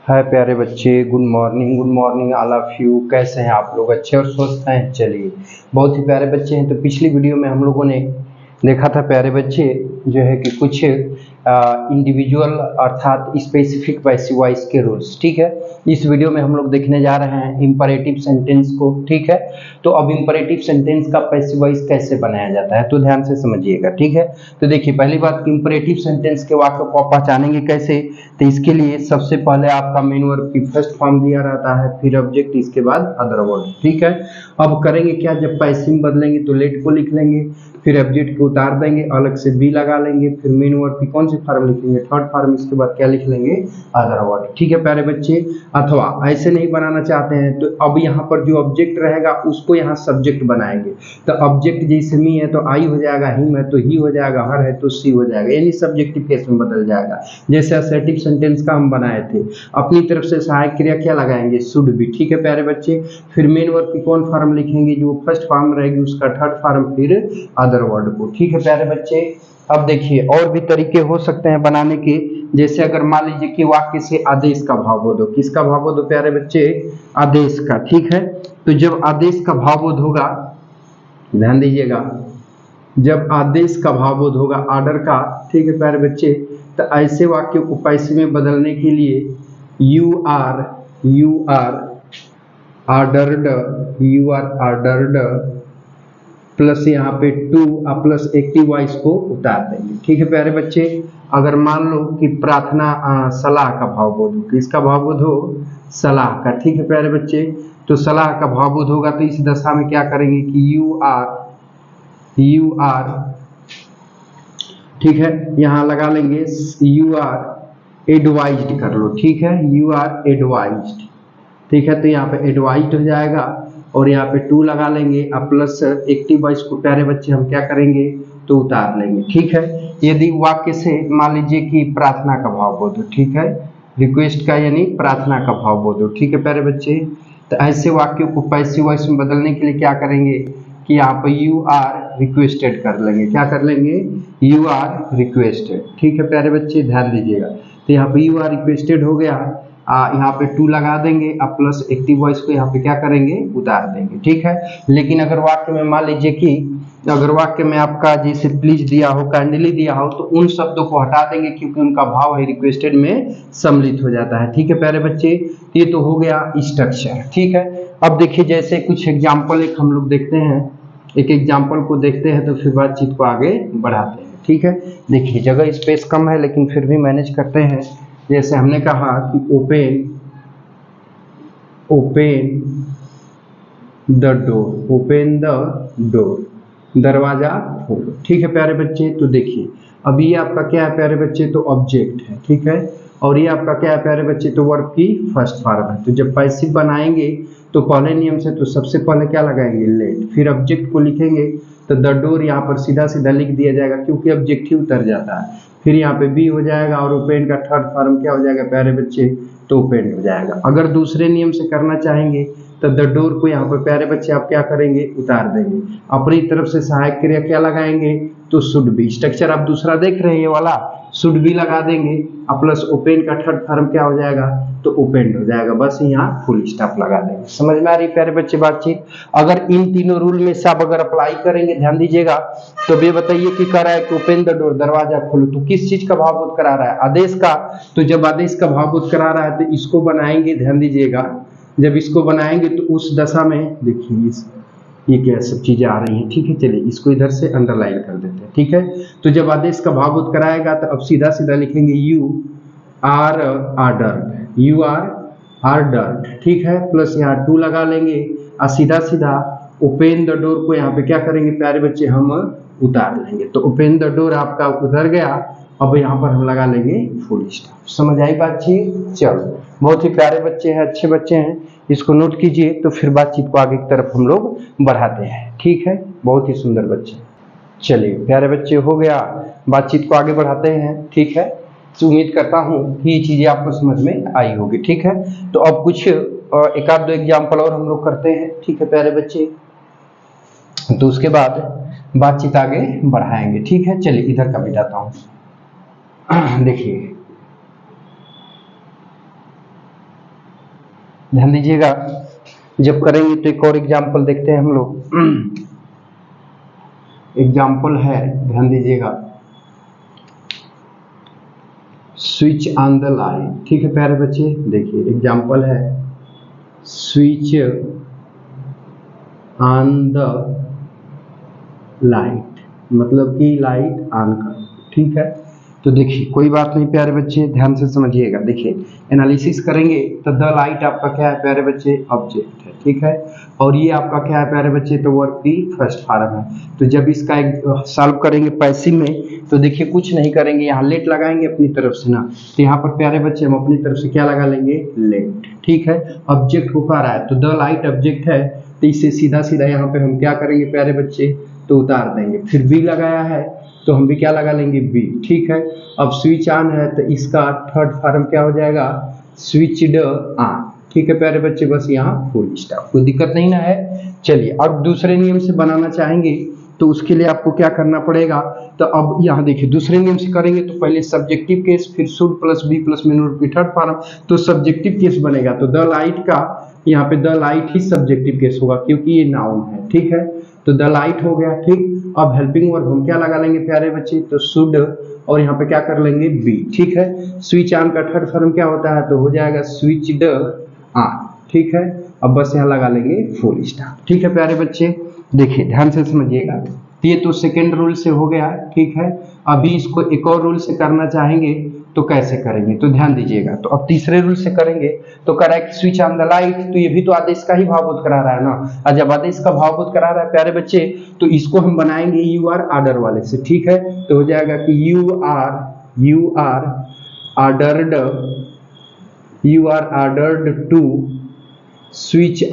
हाय प्यारे बच्चे, good morning all of you. कैसे हैं आप लोग? अच्छे और स्वस्थ हैं? चलिए, बहुत ही प्यारे बच्चे हैं। तो पिछली वीडियो में हम लोगों ने देखा था प्यारे बच्चे जो है कि कुछ इंडिविजुअल अर्थात स्पेसिफिक पैसिव वॉइस के रूल्स। ठीक है, इस वीडियो में हम लोग देखने जा रहे हैं इंपरेटिव सेंटेंस को। ठीक है, तो अब इंपरेटिव सेंटेंस का पैसिव वॉइस कैसे बनाया जाता है तो ध्यान से समझिएगा। ठीक है, तो देखिए, पहली बात, इंपरेटिव सेंटेंस के वाक्य को आप पहचानेंगे कैसे? तो इसके लिए सबसे पहले आपका मेन वर्ब की फर्स्ट फॉर्म दिया रहता है, फिर ऑब्जेक्ट, इसके बाद अदर वर्ड। ठीक है, अब करेंगे क्या? जब पैसिव में बदलेंगे तो लेट को लिख लेंगे, फिर ऑब्जेक्ट को उतार देंगे, अलग से बी लगा लेंगे, फिर मेन वर्ब की कौन सी फॉर्म लिखेंगे? Third form. इसके बाद क्या लिख लेंगे? Other word. ठीक है प्यारे बच्चे, अथवा ऐसे नहीं बनाना चाहते हैं तो अब यहाँ पर जो ऑब्जेक्ट रहेगा उसको यहाँ सब्जेक्ट बनाएंगे। तो ऑब्जेक्ट जैसे मी है तो आई हो जाएगा, हिम है तो ही हो जाएगा, हर है तो सी हो जाएगा, यानी सब्जेक्टिव केस में बदल जाएगा। जैसे असर्टिव सेंटेंस का हम बनाए थे, अपनी तरफ से सहायक क्रिया क्या लगाएंगे? Should be. ठीक है प्यारे बच्चे, फिर मेन वर्ब की कौन फॉर्म लिखेंगे? जो फर्स्ट फॉर्म रहेगी उसका थर्ड फॉर्म, फिर अदर वर्ड को। ठीक है प्यारे बच्चे, अब देखिए और भी तरीके हो सकते हैं बनाने के। जैसे अगर मान लीजिए कि वाक्य से आदेश का भावबोध हो। किसका भावबोध हो प्यारे बच्चे? आदेश का। ठीक है, तो जब आदेश का भावबोध होगा, ध्यान दीजिएगा, जब आदेश का भावबोध होगा, ऑर्डर का। ठीक है प्यारे बच्चे, तो ऐसे वाक्य को पैसिव में बदलने के लिए यू आर ऑर्डर्ड प्लस यहाँ पे टू प्लस एक्टिव वॉइस को उतार देंगे। ठीक है प्यारे बच्चे, अगर मान लो कि प्रार्थना सलाह का भावबोध हो, किसका भावबोध हो? सलाह का। ठीक है प्यारे बच्चे, तो सलाह का भावबोध होगा तो इस दशा में क्या करेंगे कि यू आर, ठीक है, यहाँ लगा लेंगे यू आर एडवाइज्ड कर लो। ठीक है, यू आर एडवाइज्ड। ठीक है, तो यहाँ पे एडवाइज्ड हो जाएगा और यहाँ पे टू लगा लेंगे, प्लस एक्टिव वॉइस को प्यारे बच्चे हम क्या करेंगे? तो उतार लेंगे। ठीक है, यदि वाक्य से मान लीजिए कि प्रार्थना का भावबोध हो, ठीक है, रिक्वेस्ट का यानी प्रार्थना का भावबोध हो। ठीक है प्यारे बच्चे, तो ऐसे वाक्यों को पैसिव वॉइस में बदलने के लिए क्या करेंगे कि यहाँ पे यू आर रिक्वेस्टेड कर लेंगे। क्या कर लेंगे? You are requested. ठीक है प्यारे बच्चे, ध्यान दीजिएगा, तो यहाँ पे यू आर रिक्वेस्टेड हो गया, यहाँ पे टू लगा देंगे, अब प्लस एक्टिव वॉइस को यहाँ पे क्या करेंगे? उतार देंगे। ठीक है, लेकिन अगर वाक्य में मान लीजिए कि अगर वाक्य में आपका जैसे प्लीज दिया हो, काइंडली दिया हो, तो उन शब्दों को हटा देंगे क्योंकि उनका भाव है रिक्वेस्टेड में सम्मिलित हो जाता है। ठीक है प्यारे बच्चे, ये तो हो गया स्ट्रक्चर। ठीक है, अब देखिए जैसे कुछ एग्जाम्पल एक हम लोग देखते हैं, एक एग्जाम्पल को देखते हैं तो फिर बातचीत को आगे बढ़ाते हैं। ठीक है, देखिए जगह स्पेस कम है लेकिन फिर भी मैनेज करते हैं। जैसे हमने कहा कि ओपन द डोर, दरवाजा खोलो। ठीक है प्यारे बच्चे, तो देखिए अब ये आपका क्या है प्यारे बच्चे? तो ऑब्जेक्ट है। ठीक है, और ये आपका क्या है प्यारे बच्चे? तो वर्ब की फर्स्ट फॉर्म है। तो जब पैसिव बनाएंगे तो पहले नियम से तो सबसे पहले क्या लगाएंगे? लेट, फिर ऑब्जेक्ट को लिखेंगे तो द डोर यहाँ पर सीधा सीधा लिख दिया जाएगा क्योंकि ऑब्जेक्ट ही उतर जाता है, फिर यहाँ पे बी हो जाएगा और ओपन का थर्ड फॉर्म क्या हो जाएगा प्यारे बच्चे? तो ओपन हो जाएगा। अगर दूसरे नियम से करना चाहेंगे तो द डोर को यहाँ पर प्यारे बच्चे आप क्या करेंगे? उतार देंगे, अपनी तरफ से सहायक क्रिया क्या लगाएंगे? तो शुड बी। स्ट्रक्चर आप दूसरा देख रहे हैं, ये वाला शुड बी लगा देंगे, प्लस ओपन का थर्ड फॉर्म क्या हो जाएगा? तो ओपन हो जाएगा। बस यहाँ फुल स्टॉप लगा देंगे। समझ में आ रही प्यारे बच्चे बातचीत? अगर इन तीनों रूल में से आप अगर अप्लाई करेंगे, ध्यान दीजिएगा, तो ये बताइए कि कह रहा है कि ओपन द डोर, दरवाजा खोलो, तो किस चीज का भावबोध करा रहा है? आदेश का। तो जब आदेश का भावबोध करा रहा है तो इसको बनाएंगे, ध्यान दीजिएगा, जब इसको बनाएंगे तो उस दशा में देखिए ये क्या सब चीजें आ रही हैं। ठीक है, चलिए इसको इधर से अंडरलाइन कर देते हैं। ठीक है, तो जब आदेश का भावबोध कराएगा तो अब सीधा सीधा लिखेंगे यू आर ऑर्डर्ड। ठीक है, प्लस यहाँ टू लगा लेंगे और सीधा सीधा ओपन द डोर को यहाँ पे क्या करेंगे प्यारे बच्चे? हम उतार लेंगे। तो ओपन द डोर आपका उधर गया, अब यहाँ पर हम लगा लेंगे फुल स्टॉप। समझ आई बातचीत? चलो, बहुत ही प्यारे बच्चे हैं, अच्छे बच्चे हैं, इसको नोट कीजिए तो फिर बातचीत को आगे की तरफ हम लोग बढ़ाते हैं। ठीक है, बहुत ही सुंदर बच्चे। चलिए प्यारे बच्चे, हो गया, बातचीत को आगे बढ़ाते हैं। ठीक है, तो उम्मीद करता हूँ कि ये चीजें आपको समझ में आई होगी। ठीक है, तो अब कुछ एक आध दो एग्जाम्पल और हम लोग करते हैं। ठीक है प्यारे बच्चे, तो उसके बाद बातचीत आगे बढ़ाएंगे। ठीक है, चलिए इधर का बिताता हूँ। देखिए ध्यान दीजिएगा। जब करेंगे तो एक और एग्जाम्पल देखते हैं हम लोग। एग्जाम्पल है, ध्यान दीजिएगा, स्विच ऑन द लाइट। ठीक है प्यारे बच्चे, देखिए एग्जाम्पल है स्विच ऑन द लाइट, मतलब कि लाइट ऑन करो। ठीक है, तो देखिए कोई बात नहीं प्यारे बच्चे, ध्यान से समझिएगा। देखिए एनालिसिस करेंगे तो द लाइट आपका क्या है प्यारे बच्चे, ऑब्जेक्ट है। ठीक है, और ये आपका क्या है प्यारे बच्चे, तो वर्क की फर्स्ट फॉर्म है। तो जब इसका एक सॉल्व करेंगे पैसिव में, तो देखिए कुछ नहीं करेंगे, यहाँ लेट लगाएंगे अपनी तरफ से ना, तो यहाँ पर प्यारे बच्चे हम अपनी तरफ से क्या लगा लेंगे, लेट। ठीक है, ऑब्जेक्ट को कह रहा है तो द लाइट ऑब्जेक्ट है, तो इसे सीधा सीधा यहाँ पे हम क्या करेंगे प्यारे बच्चे, तो उतार देंगे। फिर बी लगाया है तो हम भी क्या लगा लेंगे, बी। ठीक है, अब स्विच ऑन है तो इसका थर्ड फॉर्म क्या हो जाएगा, स्विचड ऑन। ठीक है प्यारे बच्चे, बस यहाँ फुल स्टॉप, कोई दिक्कत नहीं ना है। चलिए अब दूसरे नियम से बनाना चाहेंगे तो उसके लिए आपको क्या करना पड़ेगा, तो अब यहाँ देखिए दूसरे नियम से करेंगे तो पहले सब्जेक्टिव केस, फिर should plus be plus minor की थर्ड फॉर्म, तो सब्जेक्टिव केस बनेगा। तो द लाइट का यहाँ पे द लाइट ही सब्जेक्टिव केस होगा क्योंकि ये नाउन है। ठीक है, तो द लाइट हो गया। ठीक, अब हेल्पिंग वर्ब हम क्या लगा लेंगे प्यारे बच्चे, तो शुड, और यहाँ पे क्या कर लेंगे, बी। ठीक है, स्विच ऑन का थर्ड फॉर्म क्या होता है, तो हो जाएगा स्विचड ऑन। ठीक है, अब बस यहाँ लगा लेंगे फुल स्टॉप। ठीक है प्यारे बच्चे, देखिए ध्यान से समझिएगा। तो ये तो सेकेंड रूल से हो गया। ठीक है, अभी इसको एक और रूल से करना चाहेंगे तो कैसे करेंगे, तो ध्यान दीजिएगा। तो अब तीसरे रूल से करेंगे तो कह रहा है कि स्विच ऑन द लाइट, तो ये भी तो आदेश का ही भावबोध करा रहा है ना, और जब आदेश का भावबोध करा रहा है प्यारे बच्चे, तो इसको हम बनाएंगे यू आर ऑर्डर वाले से। ठीक है, तो हो जाएगा कि you are ordered to switch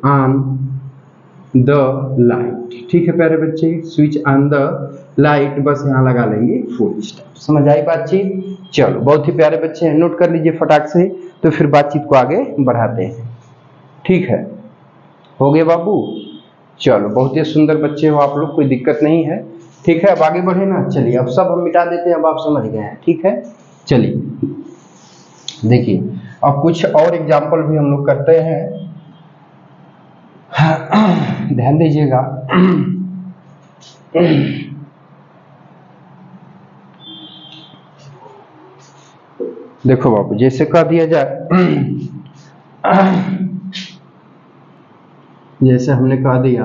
on the light. ठीक है प्यारे बच्चे, स्विच ऑन द लाइट, बस यहाँ लगा लेंगे फुल स्टॉप। समझ आई बातचीत? चलो बहुत ही प्यारे बच्चे हैं, नोट कर लीजिए फटाक से, तो फिर बातचीत को आगे बढ़ाते हैं। ठीक है, हो गए बाबू? चलो बहुत ही सुंदर बच्चे हो आप लोग, कोई दिक्कत नहीं है। ठीक है, अब आगे बढ़े ना। चलिए अब सब हम मिटा देते हैं, अब आप समझ गए हैं। ठीक है, चलिए देखिए अब कुछ और एग्जाम्पल भी हम लोग करते हैं, ध्यान दीजिएगा। देखो बाबू, जैसे कह दिया जाए, जैसे हमने कह दिया,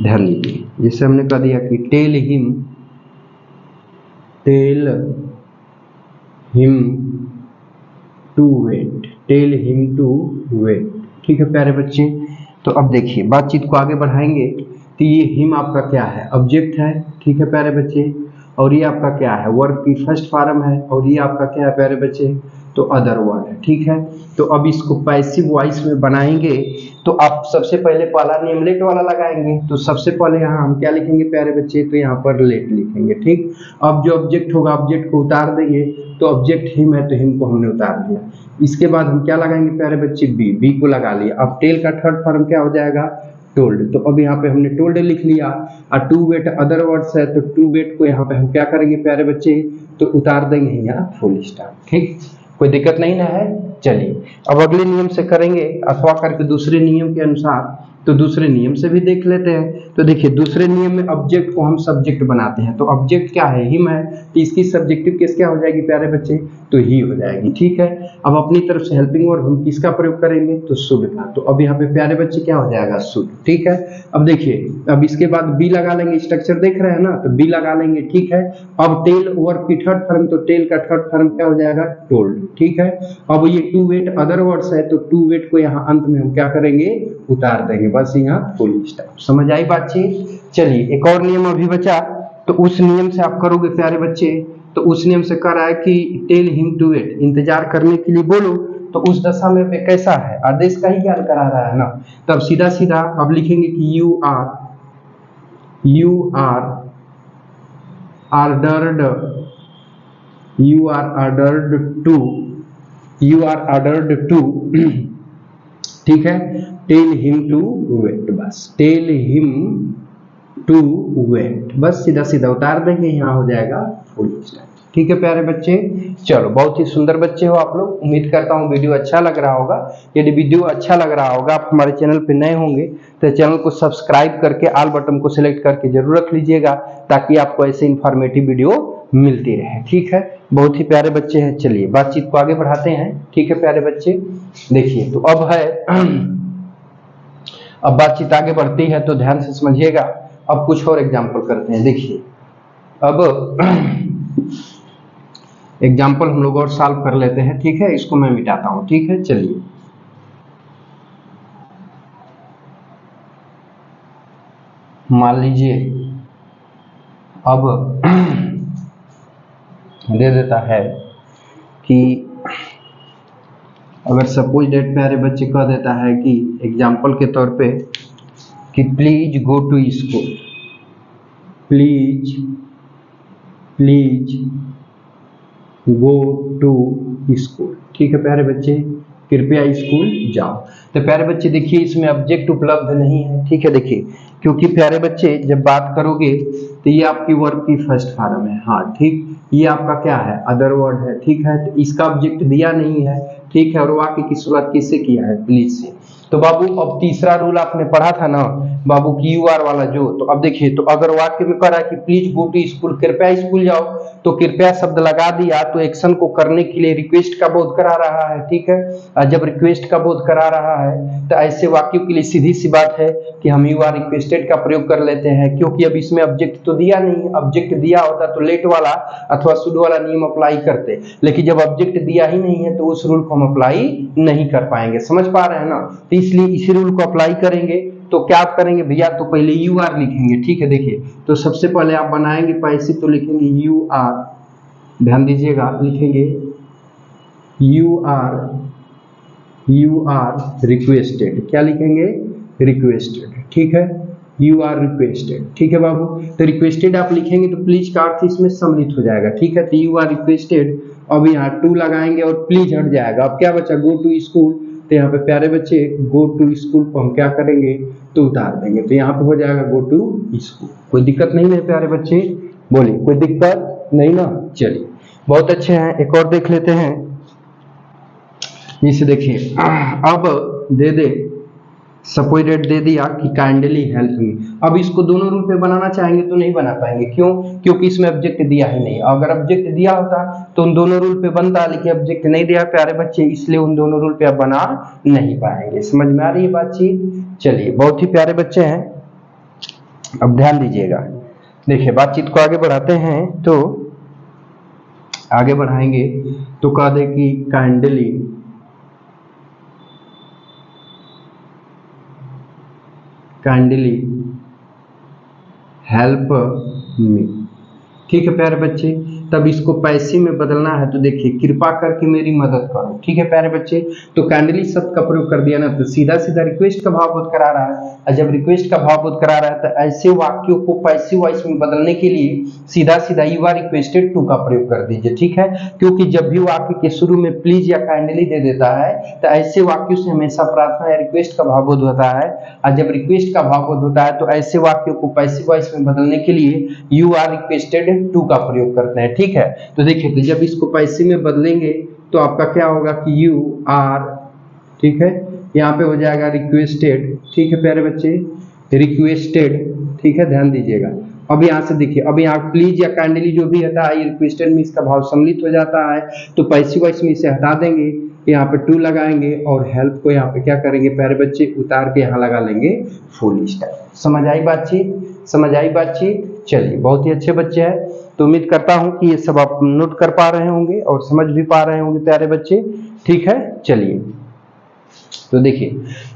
ध्यान दीजिए, जैसे हमने कह दिया कि टेल हिम टू वेट। ठीक है प्यारे बच्चे, तो अब देखिए बातचीत को आगे बढ़ाएंगे। तो ये हिम आपका क्या है, ऑब्जेक्ट है। ठीक है प्यारे बच्चे, और ये आपका क्या है, वर्ब की फर्स्ट फॉर्म है, और ये आपका क्या है प्यारे बच्चे, तो अदर वर्ड है। ठीक है, तो अब इसको पैसिव वॉइस में बनाएंगे तो आप सबसे पहले पहला नियम लेट वाला लगाएंगे। तो सबसे पहले यहाँ हम क्या लिखेंगे प्यारे बच्चे, तो यहाँ पर लेट लिखेंगे। ठीक, अब जो ऑब्जेक्ट होगा ऑब्जेक्ट को उतार देंगे, तो ऑब्जेक्ट हिम है तो हिम को हमने उतार दिया। इसके बाद हम क्या लगाएंगे प्यारे बच्चे, बी को लगा लिया। अब टेल का थर्ड फॉर्म क्या हो जाएगा, टोल्ड, तो अब यहाँ पे हमने टोल्ड लिख लिया। और टू वेट अदर वर्ड्स है, तो टू वेट को यहाँ पे हम क्या करेंगे प्यारे बच्चे, तो उतार देंगे यहाँ फुल स्टॉप। ठीक, कोई दिक्कत नहीं ना है। चलिए अब अगले नियम से करेंगे, अथवा करके दूसरे नियम के अनुसार, तो दूसरे नियम से भी देख लेते हैं। तो देखिए दूसरे नियम में ऑब्जेक्ट को हम सब्जेक्ट बनाते हैं, तो ऑब्जेक्ट क्या है, हिम है, तो इसकी सब्जेक्टिव केस क्या हो जाएगी प्यारे बच्चे, तो ही हो जाएगी। ठीक है, अब अपनी तरफ से हेल्पिंग वर्ब हम किसका प्रयोग करेंगे, तो शुड का। तो अब यहाँ पे प्यारे बच्चे क्या हो जाएगा, शुड। ठीक है, अब देखिए अब इसके बाद बी लगा लेंगे, स्ट्रक्चर देख रहे हैं ना, तो बी लगा लेंगे। ठीक है, अब टेल वर्ब की थर्ड फॉर्म, तो टेल का थर्ड फॉर्म क्या हो जाएगा, टोल्ड। ठीक है, अब ये टू वेट अदर वर्ड्स है, तो टू वेट को यहाँ अंत में हम क्या करेंगे, उतार देंगे, बस यहाँ फुल स्टॉप। समझ आई बातचीत? चलिए एक और नियम अभी बचा, तो उस नियम से आप करोगे प्यारे बच्चे। तो उस नियम से कह रहा है कि टेल हिम टू वेट, इंतजार करने के लिए बोलो। तो उस दशा में पे कैसा है, आदेश का ही ज्ञान करा रहा है ना, तब सीधा सीधा अब लिखेंगे कि यू आर ऑर्डर्ड टू ठीक है, टेल हिम टू वेट, बस टेल हिम टू वेट, बस सीधा सीधा उतार देंगे, यहाँ हो जाएगा फुल स्टॉप। ठीक है प्यारे बच्चे, चलो बहुत ही सुंदर बच्चे हो आप लोग। उम्मीद करता हूँ वीडियो अच्छा लग रहा होगा। यदि वीडियो अच्छा लग रहा होगा, आप हमारे चैनल पे नए होंगे तो चैनल को सब्सक्राइब करके ऑल बटन को सिलेक्ट करके जरूर रख लीजिएगा, ताकि आपको ऐसे इंफॉर्मेटिव वीडियो मिलती रहे। ठीक है, बहुत ही प्यारे बच्चे हैं। चलिए बातचीत को आगे बढ़ाते हैं। ठीक है प्यारे बच्चे, देखिए तो अब है अब बातचीत आगे बढ़ती है तो ध्यान से समझिएगा। अब कुछ और एग्जाम्पल करते हैं। देखिए अब एग्जाम्पल हम लोग और सॉल्व कर लेते हैं। ठीक है, इसको मैं मिटाता हूं। ठीक है, चलिए मान लीजिए अब दे देता है कि अगर सपोज डेट प्यारे बच्चे कह देता है कि एग्जाम्पल के तौर पे कि please go to school, please go to school. ठीक है प्यारे बच्चे, कृपया स्कूल जाओ। तो प्यारे बच्चे देखिए इसमें ऑब्जेक्ट उपलब्ध नहीं है। ठीक है, देखिए क्योंकि प्यारे बच्चे जब बात करोगे तो ये आपकी वर्ब की फर्स्ट फॉर्म है। हाँ ठीक, ये आपका क्या है, अदर वर्ड है। ठीक है, तो इसका ऑब्जेक्ट दिया नहीं है। ठीक है, और वाक्य की शुरुआत किससे किया है, प्लीज से। तो बाबू अब तीसरा रूल आपने पढ़ा था ना बाबू की यू आर वाला जो, तो अब देखिए तो अगर वाक्य में कह रहा है कि प्लीज गो टू स्कूल, कृपया स्कूल जाओ, तो कृपया शब्द लगा दिया तो एक्शन को करने के लिए रिक्वेस्ट का बोध करा रहा है। ठीक है, और जब रिक्वेस्ट का बोध करा रहा है तो ऐसे वाक्यों के लिए सीधी सी बात है कि हम यू आर रिक्वेस्टेड का प्रयोग कर लेते हैं, क्योंकि अब इसमें ऑब्जेक्ट तो दिया नहीं। ऑब्जेक्ट दिया होता तो लेट वाला अथवा शुड वाला नियम अप्लाई करते, लेकिन जब ऑब्जेक्ट दिया ही नहीं है तो उस रूल को हम अप्लाई नहीं कर पाएंगे। समझ पा रहे हैं ना, तो इसलिए इसी रूल को अप्लाई करेंगे। तो क्या आप करेंगे भैया, तो पहले यू आर लिखेंगे। ठीक है, देखिए तो सबसे पहले आप बनाएंगे पैसिव, तो लिखेंगे यू आर, ध्यान दीजिएगा, लिखेंगे यू आर रिक्वेस्टेड। क्या लिखेंगे, रिक्वेस्टेड। ठीक है, यू आर रिक्वेस्टेड। ठीक है बाबू, तो रिक्वेस्टेड आप लिखेंगे तो प्लीज का अर्थ इसमें सम्मिलित हो जाएगा। ठीक है, तो यू आर रिक्वेस्टेड, अब यहाँ टू लगाएंगे और प्लीज हट जाएगा। अब क्या बचा, गो टू स्कूल, तो यहाँ पे प्यारे बच्चे गो टू स्कूल को हम क्या करेंगे, तो उतार देंगे, तो यहाँ पे हो जाएगा गो टू स्कूल। कोई दिक्कत नहीं है प्यारे बच्चे, बोलिए कोई दिक्कत नहीं ना। चलिए बहुत अच्छे हैं, एक और देख लेते हैं। इसे देखिए अब दे दे सपोज डेट दे दिया कि काइंडली हेल्प मी। अब इसको दोनों रूल पे बनाना चाहेंगे तो नहीं बना पाएंगे। क्यों, क्योंकि इसमें ऑब्जेक्ट दिया ही नहीं। अगर ऑब्जेक्ट दिया होता तो उन दोनों रूल पे बनता, लेकिन ऑब्जेक्ट नहीं दिया प्यारे बच्चे, इसलिए उन दोनों रूल पे आप बना नहीं पाएंगे। समझ में आ रही है बातचीत। चलिए बहुत ही प्यारे बच्चे हैं, अब ध्यान दीजिएगा। देखिए बातचीत को आगे बढ़ाते हैं, तो आगे बढ़ाएंगे तो कह दे कि काइंडली हेल्प मी। ठीक है प्यारे बच्चे, तब इसको पैसिव में बदलना है, तो देखिए कृपा करके मेरी मदद करो। ठीक है प्यारे बच्चे, तो काइंडली शब्द का प्रयोग कर दिया ना, तो सीधा सीधा रिक्वेस्ट का भाव बोध करा रहा है। और जब रिक्वेस्ट का भाव बोध करा रहा है तो ऐसे वाक्यों को पैसिव वॉइस में बदलने के लिए सीधा सीधा यू आर रिक्वेस्टेड टू का प्रयोग कर दीजिए। ठीक है, क्योंकि जब भी वाक्य के शुरू में प्लीज या काइंडली दे देता है तो ऐसे वाक्यों से हमेशा प्रार्थना या रिक्वेस्ट का भाव बोध होता है, और जब रिक्वेस्ट का भाव बोध होता है तो ऐसे वाक्यों को पैसिव वॉइस में बदलने के लिए यू आर रिक्वेस्टेड टू का प्रयोग करते हैं। ठीक है, तो देखिए तो जब इसको पैसिव में बदलेंगे तो आपका क्या होगा कि यू आर, ठीक है, यहाँ पे हो जाएगा रिक्वेस्टेड। ठीक है प्यारे बच्चे, रिक्वेस्टेड। ठीक है, ध्यान दीजिएगा। अब यहाँ से देखिए, अब यहाँ प्लीज या काइंडली जो भी होता है, ये रिक्वेस्टेड में इसका भाव सम्मिलित हो जाता है, तो पैसिव वॉइस में इसे हटा देंगे, यहाँ पे टू लगाएंगे और हेल्प को यहाँ पे क्या करेंगे प्यारे बच्चे, उतार के यहाँ लगा लेंगे फुल स्टॉप। समझ आई बातचीत, समझ आई बातचीत। चलिए बहुत ही अच्छे बच्चे हैं, तो उम्मीद करता हूं कि ये सब आप नोट कर पा रहे होंगे और समझ भी पा रहे होंगे प्यारे बच्चे। ठीक है, चलिए तो देखिए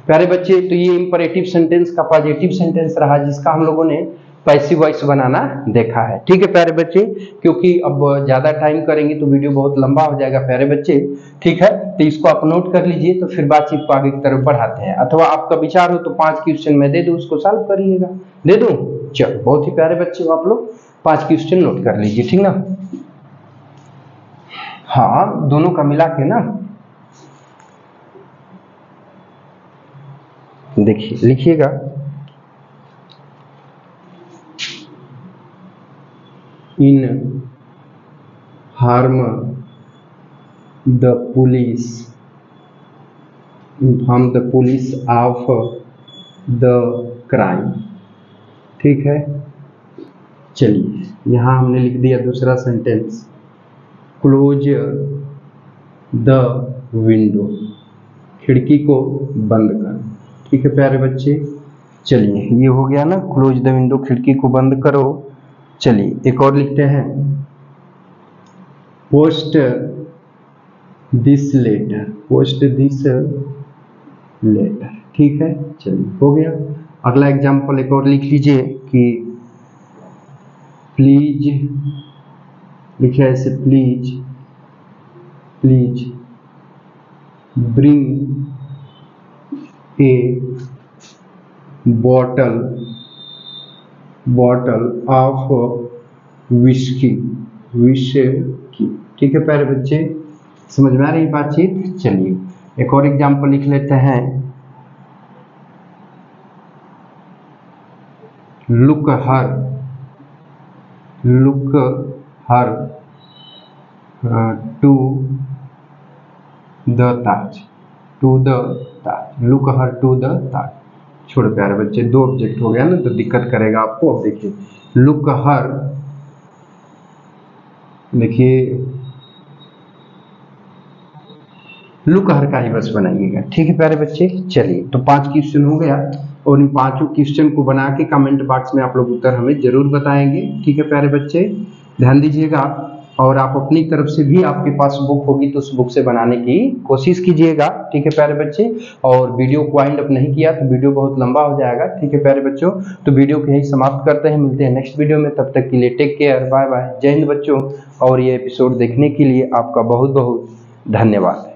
प्यारे बच्चे, तो ये इंपरेटिव सेंटेंस का पॉजिटिव सेंटेंस रहा, जिसका हम लोगों ने पैसिव वॉइस बनाना देखा है। ठीक है प्यारे बच्चे, क्योंकि अब ज्यादा टाइम करेंगे तो वीडियो बहुत लंबा हो जाएगा प्यारे बच्चे। ठीक है, तो इसको आप नोट कर लीजिए, तो फिर बातचीत को आगे की तरफ बढ़ाते हैं। अथवा आपका विचार हो तो 5 क्वेश्चन मैं दे दूं, उसको सॉल्व करिएगा। दे दूं, चलो बहुत ही प्यारे बच्चे हो आप लोग, 5 क्वेश्चन नोट कर लीजिए, ठीक ना। हाँ दोनों का मिला के ना, देखिए लिखिएगा, inform the police, inform the police of the crime. ठीक है, चलिए यहाँ हमने लिख दिया दूसरा सेंटेंस, क्लोज द विंडो, खिड़की को बंद कर। ठीक है प्यारे बच्चे, चलिए ये हो गया ना, क्लोज द विंडो, खिड़की को बंद करो। चलिए एक और लिखते हैं, post this letter, post this letter. ठीक है, चलिए हो गया। अगला एग्जाम्पल एक और लिख लीजिए कि प्लीज, लिखिए ऐसे, please please bring a bottle of whisky, whisky. ठीक है प्यारे बच्चे, समझ में आ रही बातचीत। चलिए एक और एग्जाम्पल लिख लेते हैं, look her to the Taj, to the Taj, look her to the Taj. छोड़ो प्यारे बच्चे, दो ऑब्जेक्ट हो गया ना तो दिक्कत करेगा आपको। अब देखिए लुक हर, देखिए लुक हर का ही बस बनाइएगा। ठीक है प्यारे बच्चे, चलिए तो 5 क्वेश्चन हो गया और इन 5 क्वेश्चन को बना के कमेंट बॉक्स में आप लोग उत्तर हमें जरूर बताएंगे। ठीक है प्यारे बच्चे, ध्यान दीजिएगा और आप अपनी तरफ से भी, आपके पास बुक होगी तो उस बुक से बनाने की कोशिश कीजिएगा। ठीक है प्यारे बच्चे, और वीडियो को वाइंड अप नहीं किया तो वीडियो बहुत लंबा हो जाएगा। ठीक है प्यारे बच्चों, तो वीडियो को यही समाप्त करते हैं, मिलते हैं नेक्स्ट वीडियो में, तब तक के लिए टेक केयर, बाय बाय, जय हिंद बच्चों। और ये एपिसोड देखने के लिए आपका बहुत बहुत धन्यवाद।